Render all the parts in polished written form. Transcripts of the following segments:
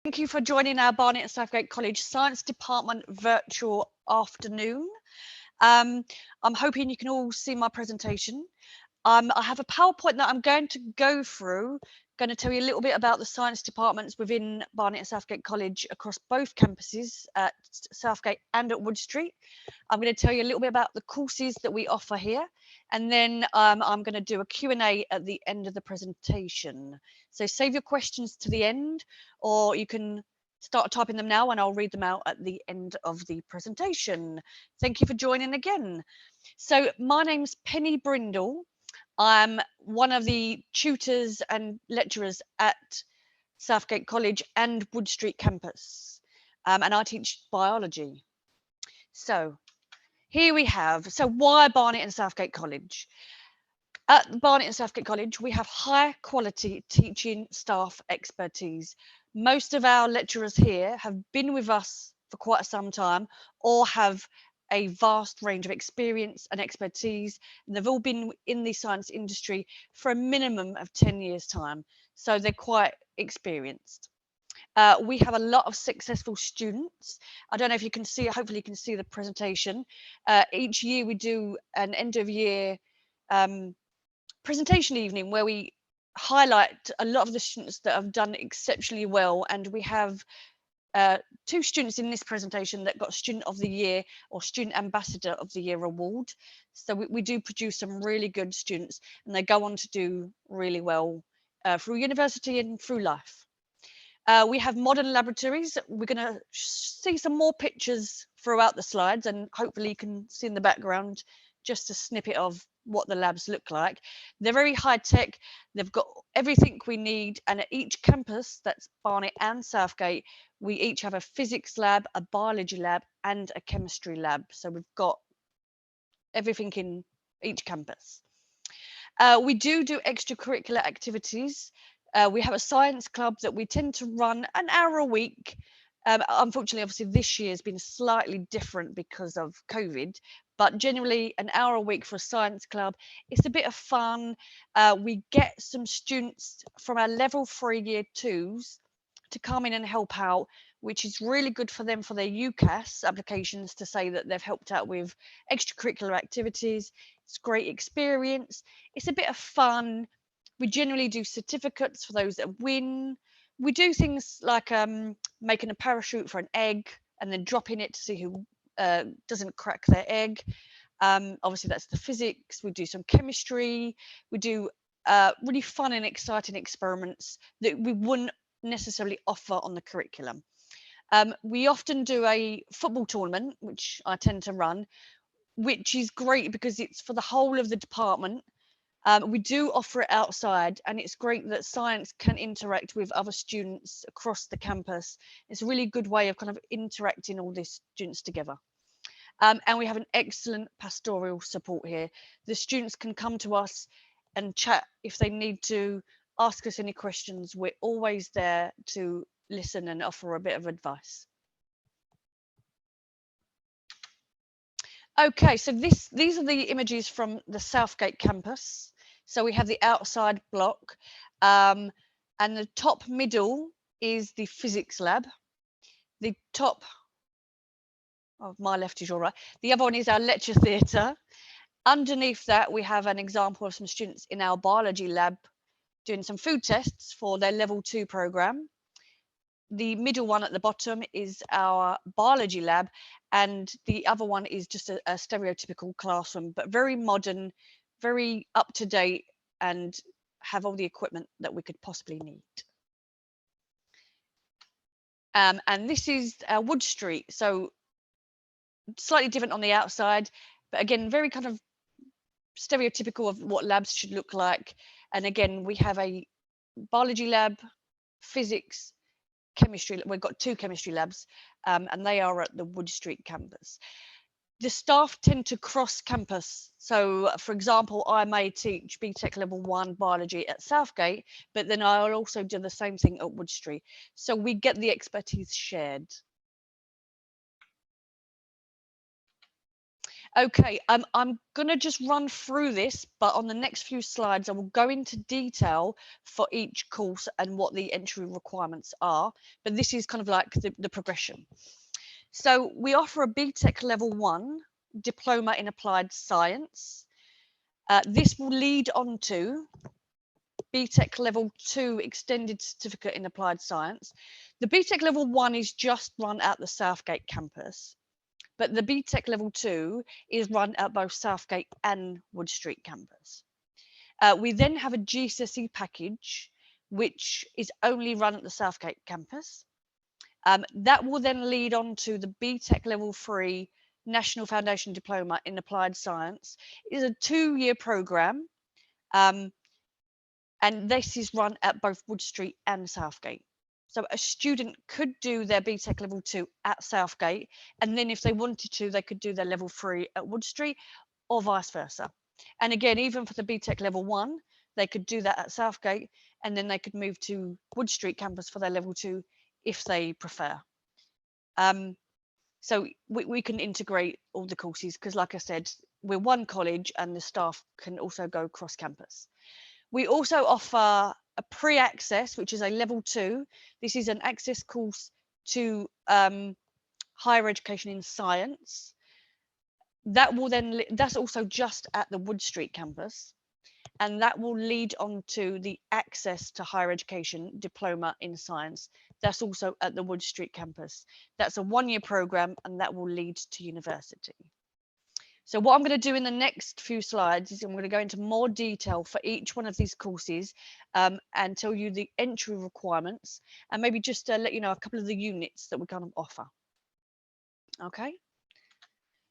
Thank you for joining our Barnett and Southgate College Science Department virtual afternoon. I'm hoping you can all see my presentation. I have a PowerPoint that I'm going to go through, going to tell you a little bit about the science departments within Barnett and Southgate College across both campuses at Southgate and at Wood Street. I'm going to tell you a little bit about the courses that we offer here, and then I'm going to do a Q&A at the end of the presentation. So save your questions to the end, or you can start typing them now and I'll read them out at the end of the presentation. Thank you for joining again. So my name's Penny Brindle. I'm one of the tutors and lecturers at Southgate College and Wood Street campus, and I teach biology. So here we have, so why Barnett and Southgate College? At Barnett and Southgate College, we have high quality teaching staff expertise. Most of our lecturers here have been with us for quite some time or have a vast range of experience and expertise, and they've all been in the science industry for a minimum of 10 years time, so they're quite experienced. We have a lot of successful students. I don't know if you can see, hopefully you can see the presentation. Each year we do an end of year presentation evening where we highlight a lot of the students that have done exceptionally well, and we have two students in this presentation that got Student of the Year or Student Ambassador of the Year award. So we do produce some really good students, and they go on to do really well through university and through life. We have modern laboratories. We're going to see some more pictures throughout the slides, and hopefully you can see in the background just a snippet of what the labs look like. They're very high tech. They've got everything we need, and at each campus, that's Barnett and Southgate, we each have a physics lab, a biology lab, and a chemistry lab. So we've got everything in each campus. We do extracurricular activities. We have a science club that we tend to run an hour a week. Unfortunately, obviously, this year has been slightly different because of COVID, but generally an hour a week for a science club. It's a bit of fun. We get some students from our level 3 year 2s to come in and help out, which is really good for them for their UCAS applications, to say that they've helped out with extracurricular activities. It's great experience. It's a bit of fun. We generally do certificates for those that win. We do things like making a parachute for an egg and then dropping it to see who doesn't crack their egg. Obviously, that's the physics. We do some chemistry. We do really fun and exciting experiments that we wouldn't necessarily offer on the curriculum. We often do a football tournament, which I tend to run, which is great because it's for the whole of the department. We do offer it outside, and it's great that science can interact with other students across the campus. It's a really good way of kind of interacting all these students together. And we have an excellent pastoral support here. The students can come to us and chat if they need to, ask us any questions. We're always there to listen and offer a bit of advice. Okay, so these are the images from the Southgate campus. So we have the outside block, and the top middle is the physics lab. The top of my left is your right. The other one is our lecture theatre. Underneath that, we have an example of some students in our biology lab doing some food tests for their level 2 program. The middle one at the bottom is our biology lab, and the other one is just a stereotypical classroom, but very modern, very up to date, and have all the equipment that we could possibly need. And this is Wood Street, so slightly different on the outside, but again, very kind of stereotypical of what labs should look like. And again, we have a biology lab, physics, chemistry. We've got 2 chemistry labs, and they are at the Wood Street campus. The staff tend to cross campus. So, for example, I may teach Btec Level 1 biology at Southgate, but then I'll also do the same thing at Wood Street. So we get the expertise shared. Okay, I'm gonna just run through this, but on the next few slides, I will go into detail for each course and what the entry requirements are. But this is kind of like the progression. So we offer a Btec Level 1 Diploma in Applied Science. This will lead on to Btec Level 2 Extended Certificate in Applied Science. The Btec Level 1 is just run at the Southgate campus, but the Btec Level 2 is run at both Southgate and Wood Street campus. We then have a GCSE package, which is only run at the Southgate campus. That will then lead on to the Btec Level 3 National Foundation Diploma in Applied Science. It is a 2-year program, and this is run at both Wood Street and Southgate. So a student could do their Btec Level 2 at Southgate, and then if they wanted to, they could do their Level 3 at Wood Street, or vice versa. And again, even for the Btec Level 1, they could do that at Southgate, and then they could move to Wood Street campus for their Level 2 if they prefer. So we can integrate all the courses because, like I said, we're one college and the staff can also go cross campus. We also offer a PreAccess, which is a Level 2. This is an access course to higher education in science. That will then, that's also just at the Wood Street campus, and that will lead on to the Access to Higher Education Diploma in Science. That's also at the Wood Street campus. That's a 1-year program, and that will lead to university. So what I'm going to do in the next few slides is I'm going to go into more detail for each one of these courses and tell you the entry requirements, and maybe just let you know a couple of the units that we kind of offer. Okay.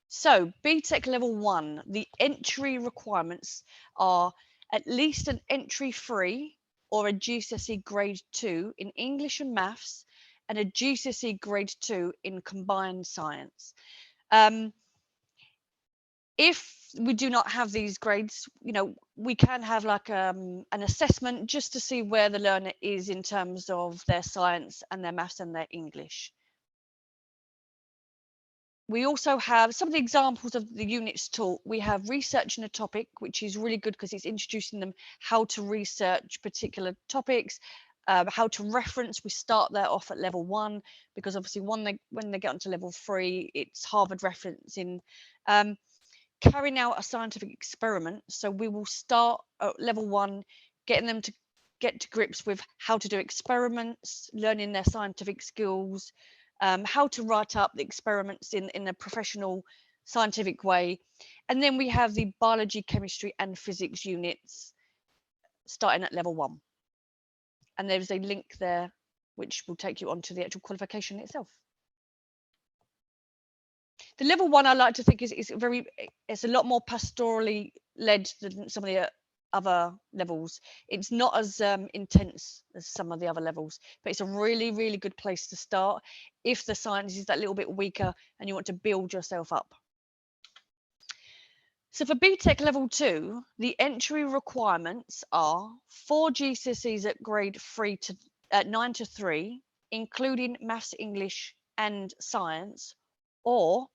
So Btec Level 1, the entry requirements are at least an entry 3 or a GCSE grade 2 in English and maths, and a GCSE grade 2 in combined science. If we do not have these grades, you know, we can have like an assessment just to see where the learner is in terms of their science and their maths and their English. We also have some of the examples of the units taught. We have research in a topic, which is really good because it's introducing them how to research particular topics, how to reference. We start there off at Level 1 because obviously when they get onto Level 3, it's Harvard referencing. Carrying out a scientific experiment. So we will start at Level 1, getting them to get to grips with how to do experiments, learning their scientific skills, how to write up the experiments in a professional scientific way. And then we have the biology, chemistry and physics units starting at Level 1. And there's a link there which will take you on to the actual qualification itself. The Level 1 I like to think is it's a lot more pastorally led than some of the other levels. It's not as intense as some of the other levels, but it's a really, really good place to start if the science is that little bit weaker and you want to build yourself up. So for Btec Level 2, the entry requirements are 4 GCSEs at grade 9 to 3, including maths, English and science, or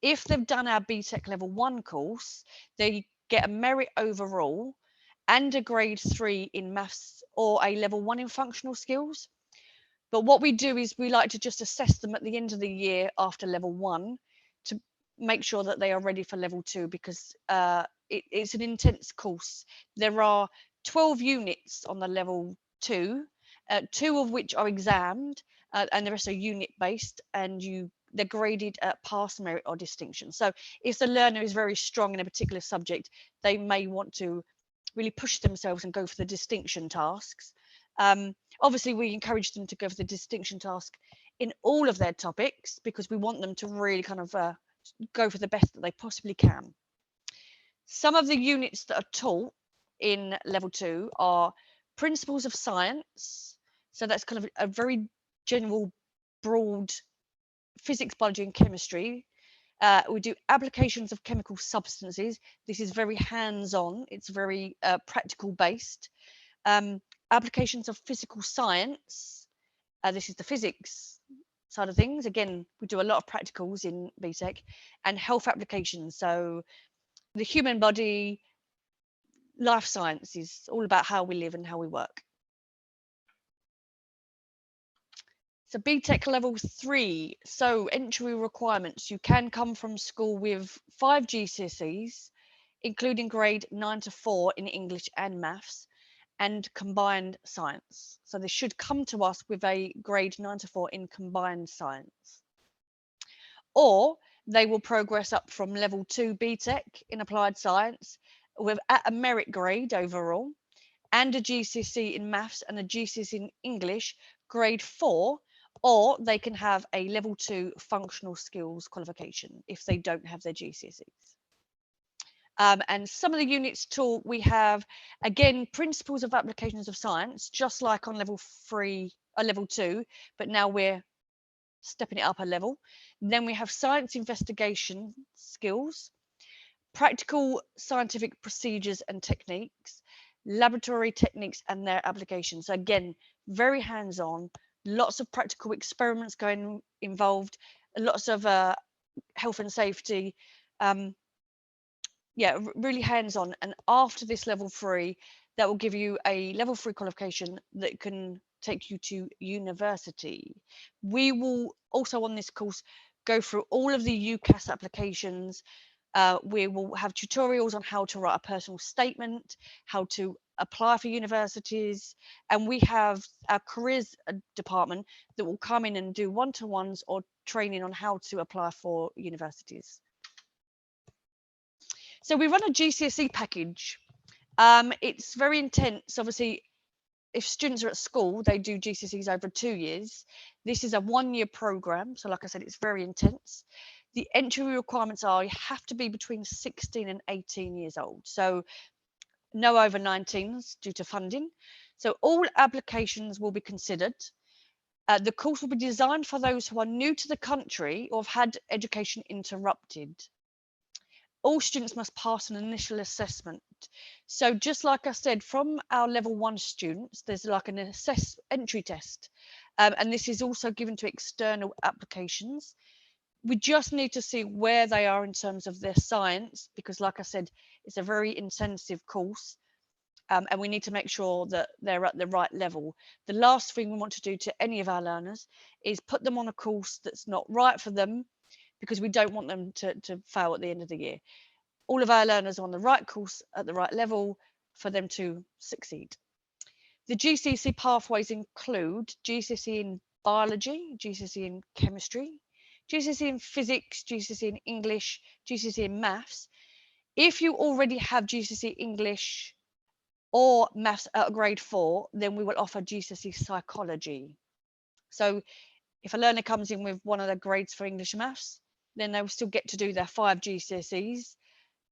if they've done our Btec Level 1 course, they get a merit overall and a grade 3 in maths or a Level 1 in functional skills. But what we do is we like to just assess them at the end of the year after Level 1 to make sure that they are ready for Level 2 because it's an intense course. There are 12 units on the Level 2, 2 of which are examined and the rest are unit based, and they're graded at pass, merit or distinction. So if the learner is very strong in a particular subject, they may want to really push themselves and go for the distinction tasks. Obviously, we encourage them to go for the distinction task in all of their topics because we want them to really kind of go for the best that they possibly can. Some of the units that are taught in Level 2 are principles of science. So that's kind of a very general, broad physics, biology and chemistry. We do applications of chemical substances. This is very hands-on. It's very practical based. Applications of physical science. This is the physics side of things. Again, we do a lot of practicals in Btec, and health applications. So the human body, life science is all about how we live and how we work. So Btec level 3, so entry requirements. You can come from school with 5 GCSEs, including grade 9 to 4 in English and maths, and combined science. So they should come to us with a grade 9 to 4 in combined science. Or they will progress up from level 2 Btec in applied science with at a merit grade overall, and a GCSE in maths and a GCSE in English, grade 4, or they can have a level 2 functional skills qualification if they don't have their GCSEs. And some of the units taught, we have, again, principles of applications of science, just like on level 3 or level 2, but now we're stepping it up a level. And then we have science investigation skills, practical scientific procedures and techniques, laboratory techniques and their applications. So again, very hands-on, lots of practical experiments going involved, lots of health and safety. Yeah, really hands-on. And after this level 3, that will give you a level 3 qualification that can take you to university. We will also on this course go through all of the UCAS applications. We will have tutorials on how to write a personal statement, how to apply for universities, and we have our careers department that will come in and do one-to-ones or training on how to apply for universities. So we run a GCSE package. It's very intense. Obviously, if students are at school, they do GCSEs over 2 years. This is a 1-year program. So like I said, it's very intense. The entry requirements are you have to be between 16 and 18 years old. So no over 19s due to funding. So all applications will be considered. The course will be designed for those who are new to the country or have had education interrupted. All students must pass an initial assessment. So just like I said, from our level 1 students, there's like an entry test. And this is also given to external applications. We just need to see where they are in terms of their science, because like I said, it's a very intensive course. And we need to make sure that they're at the right level. The last thing we want to do to any of our learners is put them on a course that's not right for them, because we don't want them to fail at the end of the year. All of our learners are on the right course at the right level for them to succeed. The GCSE pathways include GCSE in biology, GCSE in chemistry, GCSE in physics, GCSE in English, GCSE in maths. If you already have GCSE English or maths at grade 4, then we will offer GCSE psychology. So if a learner comes in with one of the grades for English and maths, then they will still get to do their 5 GCSEs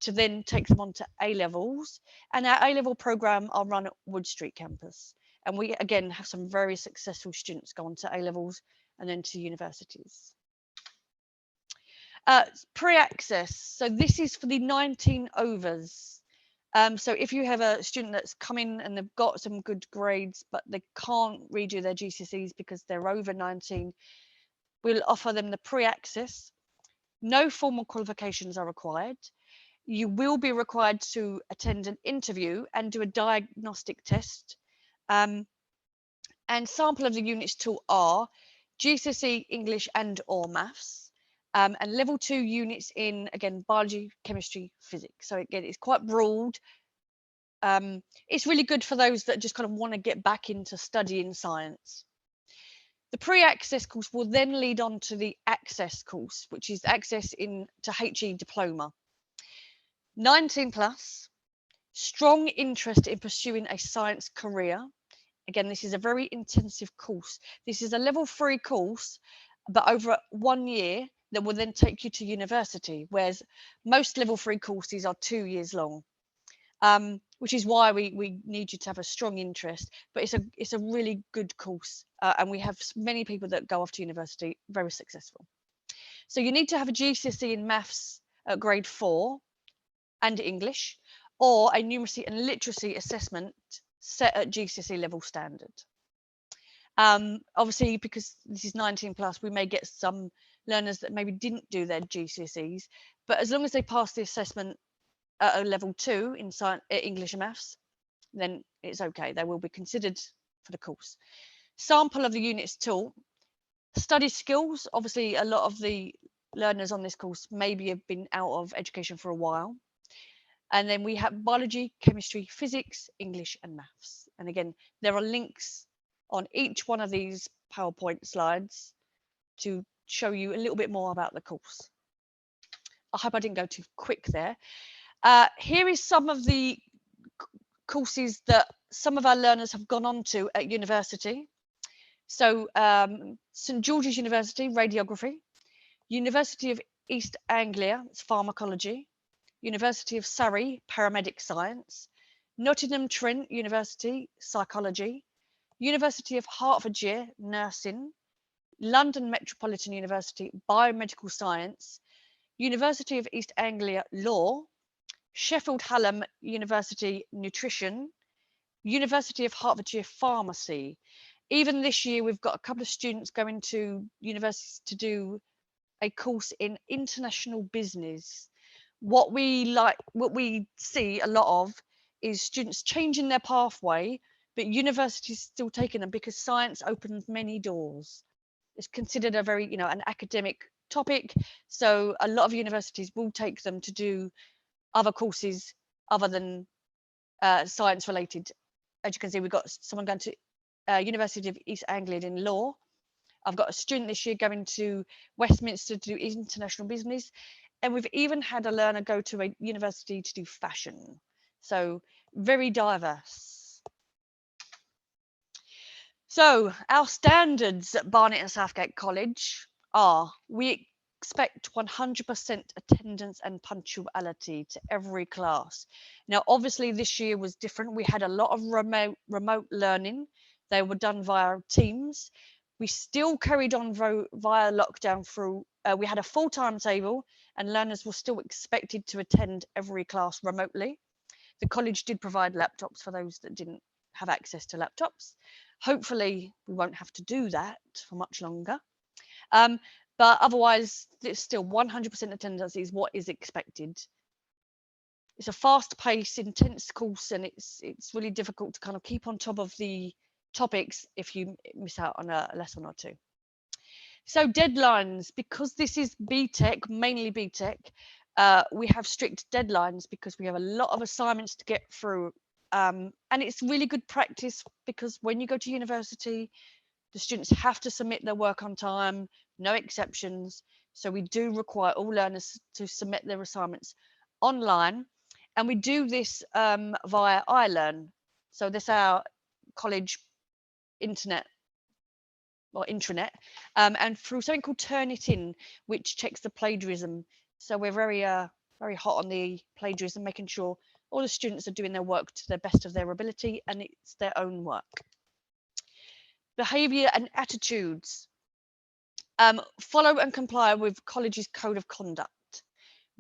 to then take them on to A-levels. And our A-level program are run at Wood Street campus. And we, again, have some very successful students go on to A-levels and then to universities. PreAccess. So this is for the 19 overs. So if you have a student that's come in and they've got some good grades, but they can't redo their GCSEs because they're over 19, we'll offer them the PreAccess. No formal qualifications are required. You will be required to attend an interview and do a diagnostic test. And sample of the units taught are GCSE English and or maths, and level 2 units in, again, biology, chemistry, physics. So again, it's quite broad. It's really good for those that just kind of want to get back into studying science. The PreAccess course will then lead on to the Access course, which is Access into HE diploma. 19 plus, strong interest in pursuing a science career. Again, this is a very intensive course. This is a level 3 course, but over 1 year that will then take you to university, whereas most level 3 courses are 2 years long, which is why we need you to have a strong interest. But it's a really good course, and we have many people that go off to university very successful. So you need to have a GCSE in maths at grade 4 and English, or a numeracy and literacy assessment set at GCSE level standard. Obviously, because this is 19 plus, we may get some learners that maybe didn't do their GCSEs, but as long as they pass the assessment at a level 2 in science, English and maths, then it's okay. They will be considered for the course. Sample of the units taught. Study skills. Obviously, a lot of the learners on this course maybe have been out of education for a while. And then we have biology, chemistry, physics, English and maths. And again, there are links on each one of these PowerPoint slides to show you a little bit more about the course. I hope I didn't go too quick there. Here is some of the courses that some of our learners have gone on to at university. So St George's University, radiography, University of East Anglia, it's pharmacology, University of Surrey, paramedic science, Nottingham Trent University, psychology, University of Hertfordshire, nursing, London Metropolitan University, biomedical science, University of East Anglia, law, Sheffield Hallam University, nutrition, University of Hertfordshire, pharmacy. Even this year, we've got a couple of students going to universities to do a course in international business. What we see a lot of is students changing their pathway, but universities still taking them because science opens many doors. It's considered a very, an academic topic. So a lot of universities will take them to do other courses other than science related. As you can see, we've got someone going to University of East Anglia in law. I've got a student this year going to Westminster to do international business. And we've even had a learner go to a university to do fashion. So very diverse. So our standards at Barnett and Southgate College are, we expect 100% attendance and punctuality to every class. Now, obviously this year was different. We had a lot of remote learning. They were done via Teams. We still carried on via lockdown through, we had a full timetable and learners were still expected to attend every class remotely. The college did provide laptops for those that didn't have access to laptops. Hopefully we won't have to do that for much longer. But otherwise, it's still 100% attendance is what is expected. It's a fast-paced, intense course, and it's really difficult to kind of keep on top of the topics if you miss out on a lesson or two. So deadlines, because this is Btec, mainly Btec, we have strict deadlines because we have a lot of assignments to get through. And it's really good practice because when you go to university, the students have to submit their work on time, no exceptions. So we do require all learners to submit their assignments online. And we do this via iLearn. So this is our college internet or intranet, and through something called Turnitin, which checks the plagiarism. So we're very hot on the plagiarism, making sure all the students are doing their work to the best of their ability and it's their own work. Behaviour and attitudes. Follow and comply with college's code of conduct.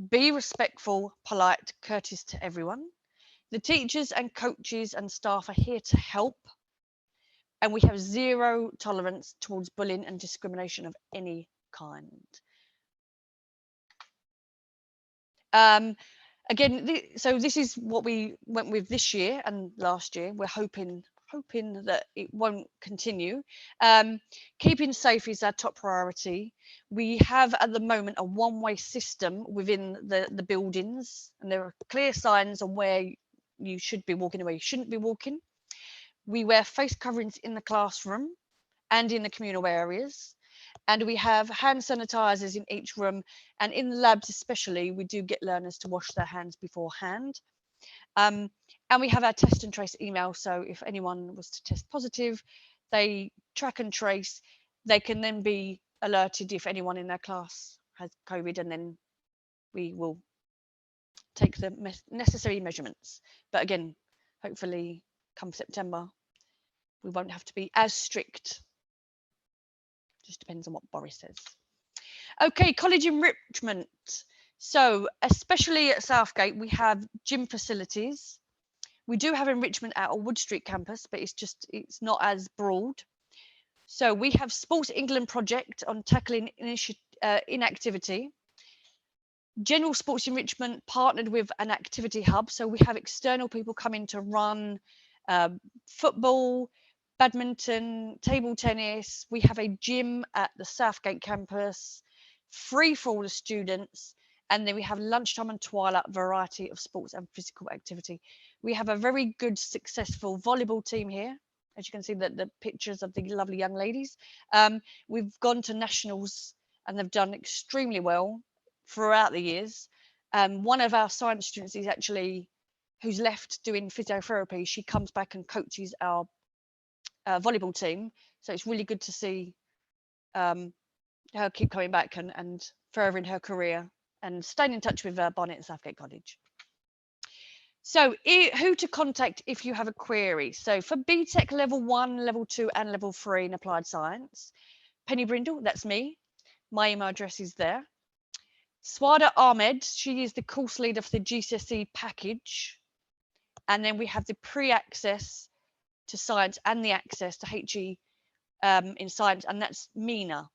Be respectful, polite, courteous to everyone. The teachers and coaches and staff are here to help. And we have zero tolerance towards bullying and discrimination of any kind. Again, so this is what we went with this year and last year. We're hoping that it won't continue. Keeping safe is our top priority. We have at the moment a one-way system within the buildings, and there are clear signs on where you should be walking and where you shouldn't be walking. We wear face coverings in the classroom and in the communal areas. And we have hand sanitizers in each room, and in the labs especially, we do get learners to wash their hands beforehand. And we have our test and trace email, so if anyone was to test positive, they track and trace. They can then be alerted if anyone in their class has COVID, and then we will take the necessary measurements. But again, hopefully come September, we won't have to be as strict. Just depends on what Boris says. Okay, college enrichment. So especially at Southgate, we have gym facilities. We do have enrichment at our Wood Street campus, but it's not as broad. So we have Sports England project on tackling inactivity. General sports enrichment partnered with an activity hub. So we have external people coming to run football, badminton, table tennis. We have a gym at the Southgate campus, free for all the students. And then we have lunchtime and twilight variety of sports and physical activity. We have a very good, successful volleyball team here. As you can see, the pictures of the lovely young ladies. We've gone to nationals and they've done extremely well throughout the years. One of our science students is actually, who's left doing physiotherapy, she comes back and coaches our volleyball team. So it's really good to see her keep coming back and furthering her career and staying in touch with Barnett and Southgate College. So who to contact if you have a query. So for Btec Level 1, Level 2 and Level 3 in Applied Science, Penny Brindle, that's me. My email address is there. Swada Ahmed, she is the course leader for the GCSE package. And then we have the PreAccess to science and the access to HE in science, and that's Mina.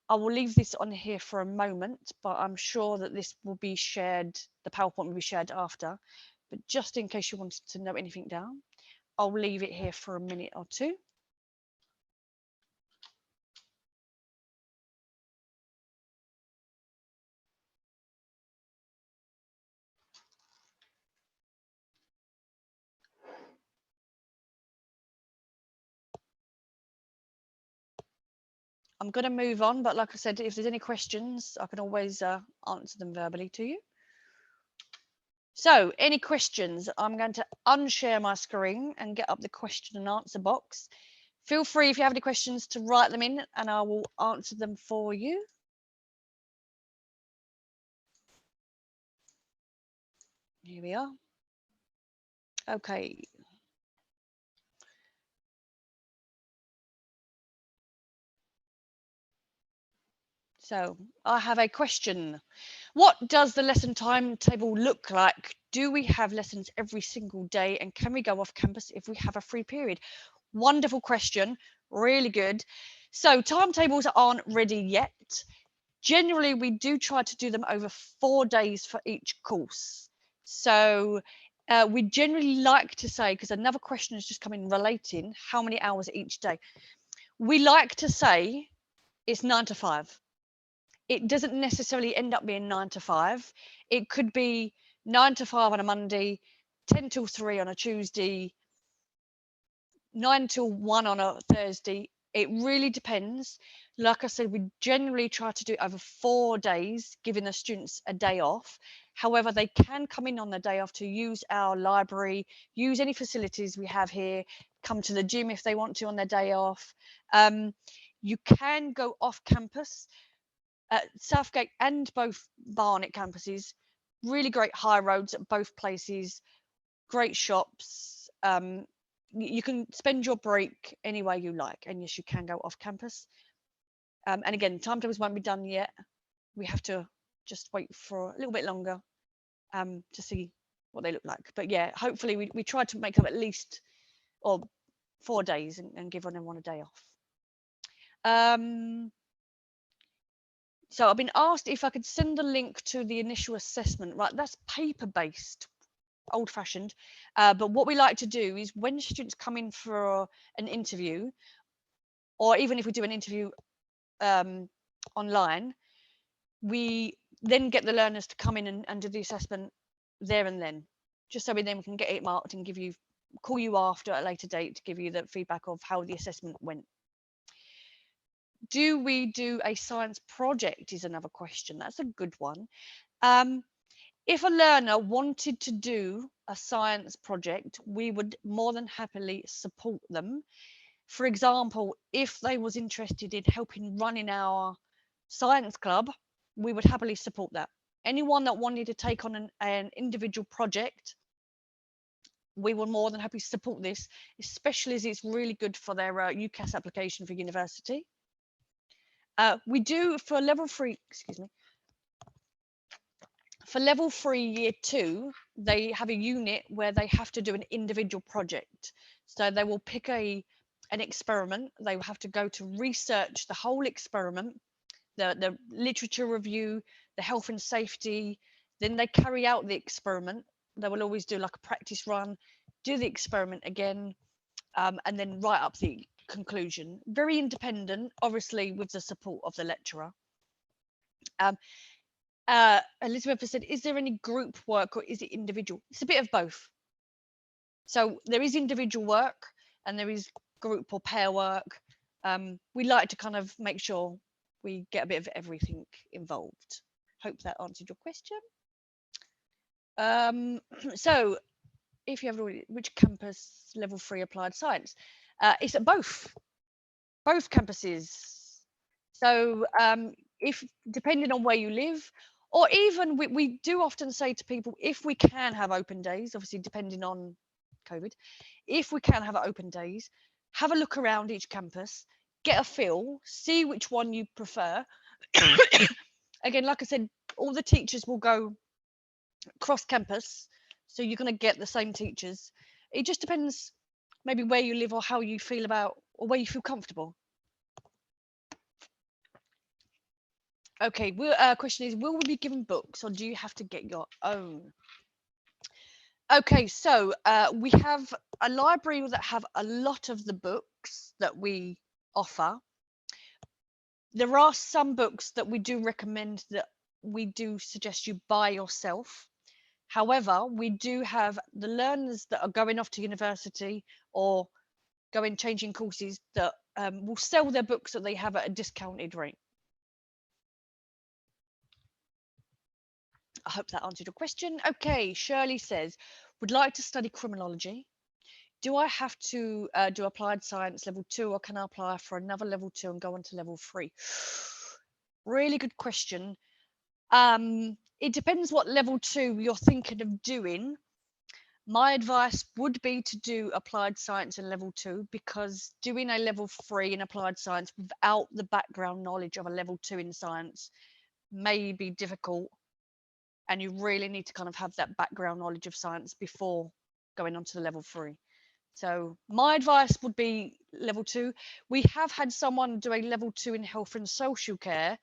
I will leave this on here for a moment, but I'm sure that this will be shared, the PowerPoint will be shared after. But just in case you wanted to note anything down, I'll leave it here for a minute or two. I'm going to move on, but like I said, if there's any questions, I can always answer them verbally to you. So any questions? I'm going to unshare my screen and get up the question and answer box. Feel free, if you have any questions, to write them in and I will answer them for you. Here we are. Okay. So I have a question. What does the lesson timetable look like? Do we have lessons every single day and can we go off campus if we have a free period? Wonderful question, really good. So timetables aren't ready yet. Generally, we do try to do them over 4 days for each course. So we generally like to say, because another question has just come in relating, how many hours each day? We like to say it's 9 to 5. It doesn't necessarily end up being 9 to 5. It could be 9 to 5 on a Monday, 10 till 3 on a Tuesday, 9 till 1 on a Thursday. It really depends. Like I said, we generally try to do it over 4 days, giving the students a day off. However, they can come in on the day off to use our library, use any facilities we have here, come to the gym if they want to on their day off. You can go off campus. Southgate and both Barnett campuses, really great high roads at both places, great shops. You can spend your break any way you like, and yes, you can go off campus. And again, timetables won't be done yet. We have to just wait for a little bit longer to see what they look like. But yeah, hopefully we try to make them at least 4 days and give everyone a day off. So I've been asked if I could send a link to the initial assessment. Right, that's paper-based, old-fashioned. But what we like to do is when students come in for an interview, or even if we do an interview online, we then get the learners to come in and do the assessment there and then, just so we then can get it marked and call you after at a later date to give you the feedback of how the assessment went. Do we do a science project is another question. That's a good one. If a learner wanted to do a science project, we would more than happily support them. For example, if they was interested in helping running our science club, we would happily support that. Anyone that wanted to take on an individual project, we were more than happy to support this, especially as it's really good for their UCAS application for university. We do for level 3, excuse me. For level 3 year 2, they have a unit where they have to do an individual project. So they will pick a an experiment, they will have to go to research the whole experiment, the literature review, the health and safety. Then they carry out the experiment. They will always do like a practice run, do the experiment again, and then write up the conclusion. Very independent, obviously with the support of the lecturer. Elizabeth has said, is there any group work or is it individual? It's a bit of both. So there is individual work and there is group or pair work. We like to kind of make sure we get a bit of everything involved. Hope that answered your question. So if you have already, which campus level 3 applied science? It's at both campuses. So if depending on where you live, or even we do often say to people, if we can have open days, obviously depending on COVID, if we can have open days, have a look around each campus, get a feel, see which one you prefer. Again, like I said, all the teachers will go cross campus, so you're going to get the same teachers. It just depends maybe where you live or how you feel about, or where you feel comfortable. Okay, question is, will we be given books or do you have to get your own? Okay, so we have a library that have a lot of the books that we offer. There are some books that we do recommend that we do suggest you buy yourself. However, we do have the learners that are going off to university or changing courses that will sell their books that they have at a discounted rate. I hope that answered your question. Okay, Shirley says, would like to study criminology. Do I have to do applied science level 2 or can I apply for another level 2 and go on to level 3? Really good question. It depends what level 2 you're thinking of doing. My advice would be to do applied science in level 2, because doing a level 3 in applied science without the background knowledge of a level 2 in science may be difficult. And you really need to kind of have that background knowledge of science before going on to the level 3. So my advice would be level 2. We have had someone do a level 2 in health and social care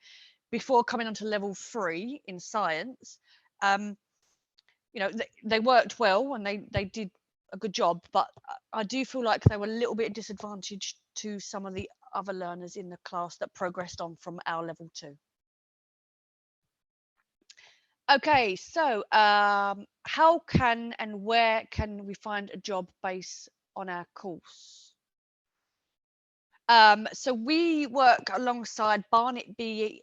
before coming on to level 3 in science. You know, they worked well and they did a good job, but I do feel like they were a little bit disadvantaged to some of the other learners in the class that progressed on from our level 2. Okay, so how can and where can we find a job based on our course? So we work alongside Barnett BP,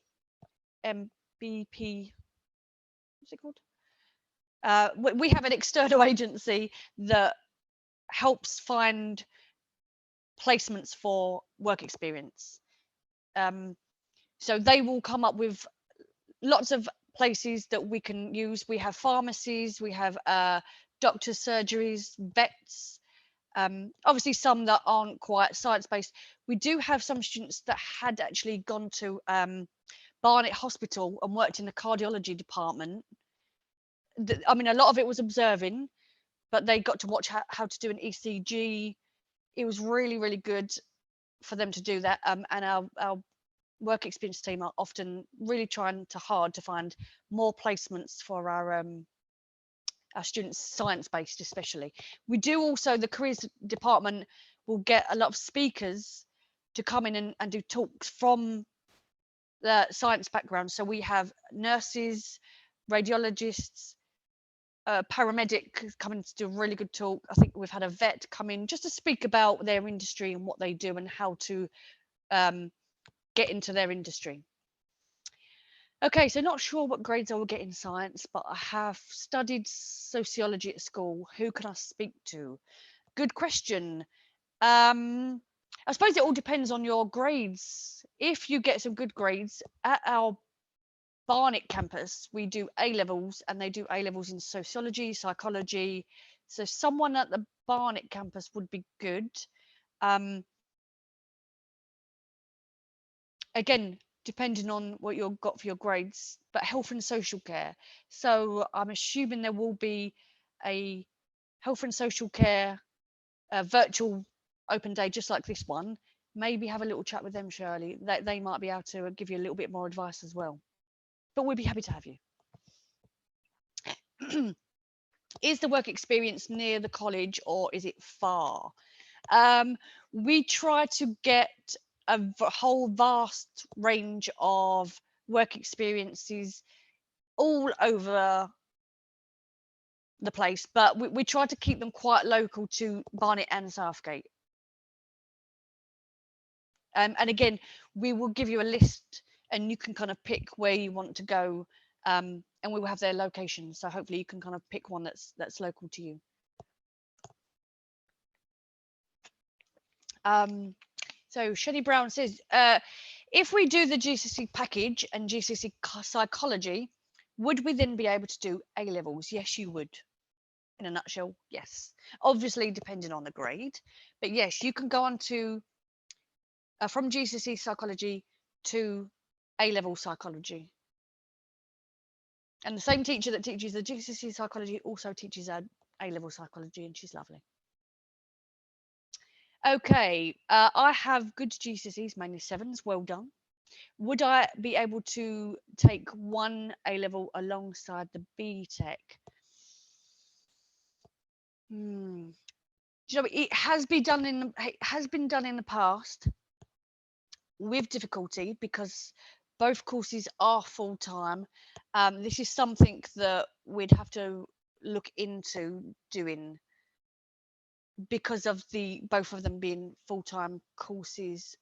what's it called? We have an external agency that helps find placements for work experience. So they will come up with lots of places that we can use. We have pharmacies, we have doctors' surgeries, vets, obviously some that aren't quite science-based. We do have some students that had actually gone to Barnett Hospital and worked in the cardiology department. I mean, a lot of it was observing, but they got to watch how to do an ECG. It was really, really good for them to do that. And our work experience team are often really trying hard to find more placements for our students, science-based especially. We do also, the careers department will get a lot of speakers to come in and do talks from the science background. So we have nurses, radiologists, paramedic coming to do a really good talk. I think we've had a vet come in just to speak about their industry and what they do and how to get into their industry. Okay, so not sure what grades I will get in science, but I have studied sociology at school. Who can I speak to? Good question. I suppose it all depends on your grades. If you get some good grades at our Barnett campus, we do A-levels and they do A-levels in sociology, psychology. So someone at the Barnett campus would be good. Again, depending on what you've got for your grades, but health and social care. So I'm assuming there will be a health and social care virtual open day just like this one, maybe have a little chat with them, Shirley. They might be able to give you a little bit more advice as well. But we'd be happy to have you. Is the work experience near the college or is it far? We try to get a whole vast range of work experiences all over the place, but we try to keep them quite local to Barnett and Southgate. And again, we will give you a list and you can kind of pick where you want to go, and we will have their location. So hopefully you can kind of pick one that's local to you. So Shelley Brown says, if we do the GCSE package and GCSE psychology, would we then be able to do A levels? Yes, you would. In a nutshell, yes. Obviously, depending on the grade, but yes, you can go on to from GCSE psychology to A level psychology. And the same teacher that teaches the GCSE psychology also teaches A level psychology, and she's lovely. Okay, I have good GCSEs, mainly 7s. Well done. Would I be able to take one A level alongside the Btec? Do you know, it has been done in the past with difficulty because both courses are full time. This is something that we'd have to look into doing because of the both of them being full time courses.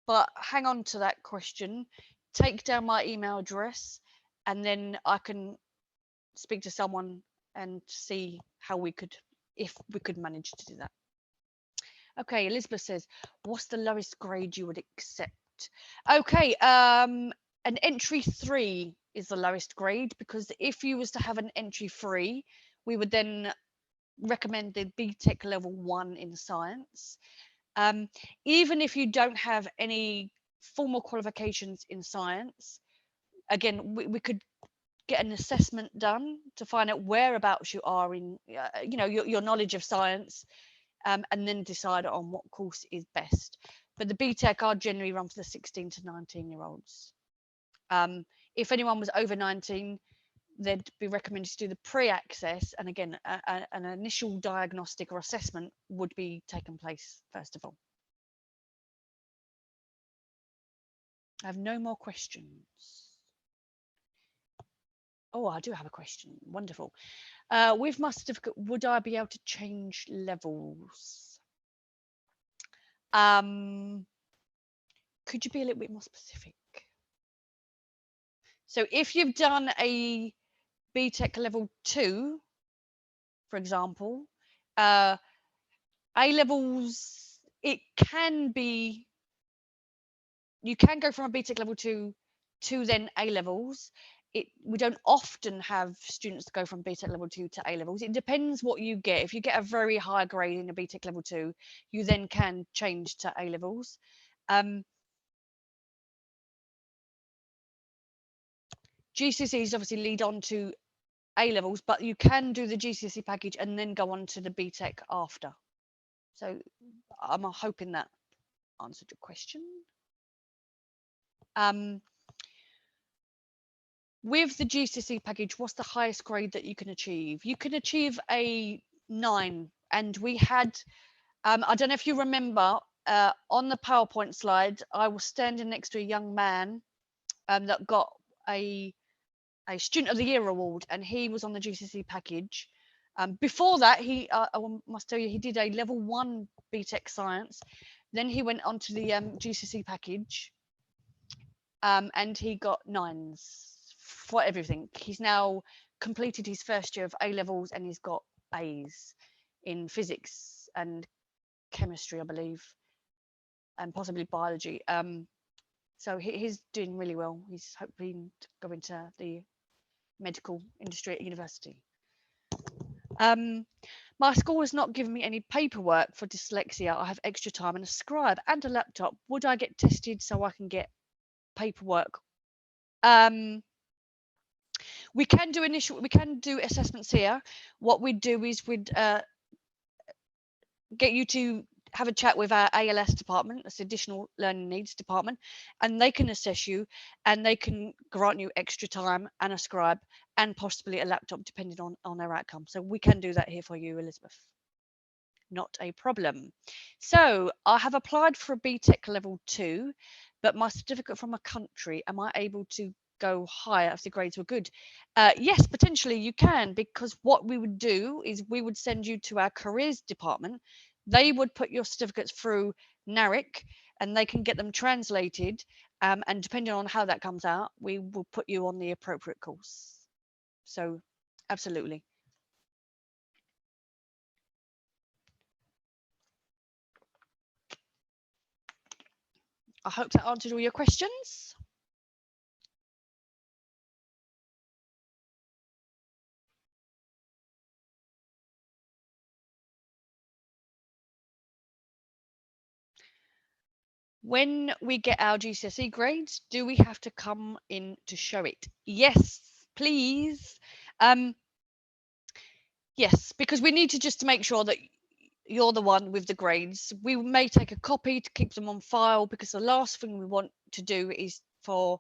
But hang on to that question. Take down my email address, and then I can speak to someone and see how if we could manage to do that. Okay, Elizabeth says, what's the lowest grade you would accept? Okay, an entry 3 is the lowest grade, because if you was to have an entry 3, we would then recommend the Btec Level 1 in science. Even if you don't have any formal qualifications in science, again, we could get an assessment done to find out whereabouts you are in, your knowledge of science, and then decide on what course is best. But the Btec are generally run for the 16 to 19-year-olds. If anyone was over 19, they'd be recommended to do the PreAccess, and again, an initial diagnostic or assessment would be taken place first of all. I have no more questions. Oh, I do have a question. Wonderful. With my certificate, would I be able to change levels? Could you be a little bit more specific? So if you've done a Btec Level 2, for example, A levels, it can be, you can go from a Btec Level 2 to then A levels. We don't often have students go from Btec Level 2 to A levels. It depends what you get. If you get a very high grade in a Btec Level 2, you then can change to A levels. GCSEs obviously lead on to A levels, but you can do the GCSE package and then go on to the Btec after. So I'm hoping that answered your question. With the GCSE package, what's the highest grade that you can achieve? You can achieve a 9, and we had, I don't know if you remember, on the PowerPoint slide, I was standing next to a young man that got a Student of the Year award, and he was on the GCSE package. Before that, I must tell you, he did a level 1 Btec Science. Then he went on to the GCSE package, and he got 9s for everything. He's now completed his first year of A levels, and he's got A's in physics and chemistry, I believe, and possibly biology. So he's doing really well. He's hoping to go into the medical industry at university. My school has not given me any paperwork for dyslexia. I have extra time and a scribe and a laptop. Would I get tested so I can get paperwork? We can do assessments here. What we'd do is we'd get you to have a chat with our ALS department, that's Additional Learning Needs department, and they can assess you and they can grant you extra time and a scribe and possibly a laptop depending on their outcome. So we can do that here for you, Elizabeth. Not a problem. So I have applied for a Btec Level 2, but my certificate from a country, am I able to go higher if the grades were good? Yes, potentially you can, because what we would do is we would send you to our careers department. They would put your certificates through NARIC and they can get them translated. And depending on how that comes out, we will put you on the appropriate course. So absolutely. I hope that answered all your questions. When we get our GCSE grades, do we have to come in to show it? Yes, please. Yes, because we need to just make sure that you're the one with the grades. We may take a copy to keep them on file, because the last thing we want to do is for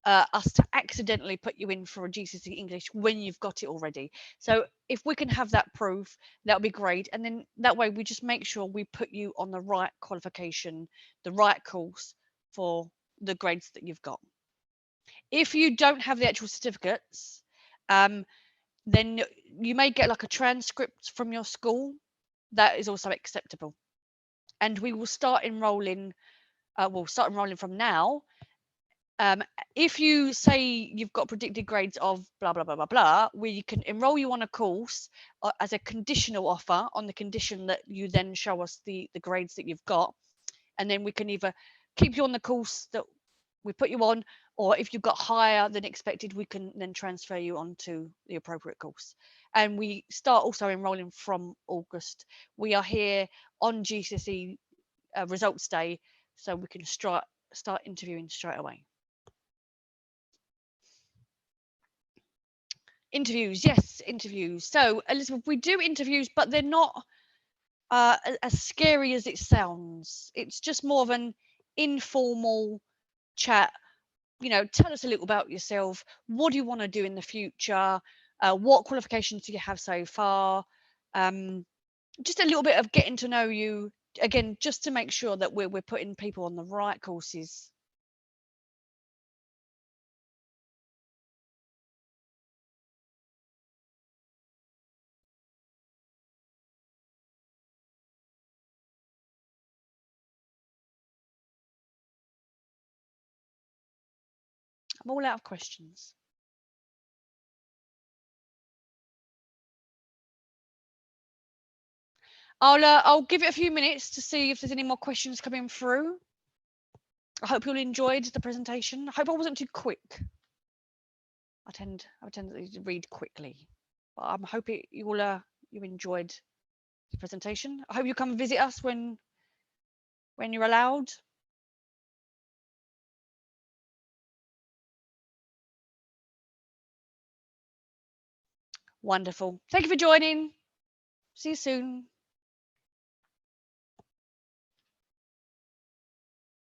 us to accidentally put you in for a GCSE English when you've got it already. So if we can have that proof, that would be great. And then that way we just make sure we put you on the right qualification, the right course for the grades that you've got. If you don't have the actual certificates, then you may get like a transcript from your school. That is also acceptable. And we will start enrolling, we'll start enrolling from now. If you say you've got predicted grades of blah, blah, blah, blah, blah, we can enroll you on a course as a conditional offer on the condition that you then show us the grades that you've got. And then we can either keep you on the course that we put you on, or if you've got higher than expected, we can then transfer you onto the appropriate course. And we start also enrolling from August. We are here on GCSE results day, so we can start interviewing straight away. Interviews, yes, interviews. So Elizabeth, we do interviews, but they're not as scary as it sounds. It's just more of an informal chat. You know, tell us a little about yourself. What do you want to do in the future? What qualifications do you have so far? Just a little bit of getting to know you, again, just to make sure that we're putting people on the right courses. I'm all out of questions. I'll give it a few minutes to see if there's any more questions coming through. I hope you all enjoyed the presentation. I hope I wasn't too quick. I tend to read quickly, but I'm hoping you all you enjoyed the presentation. I hope you come visit us when you're allowed. Wonderful. Thank you for joining. See you soon.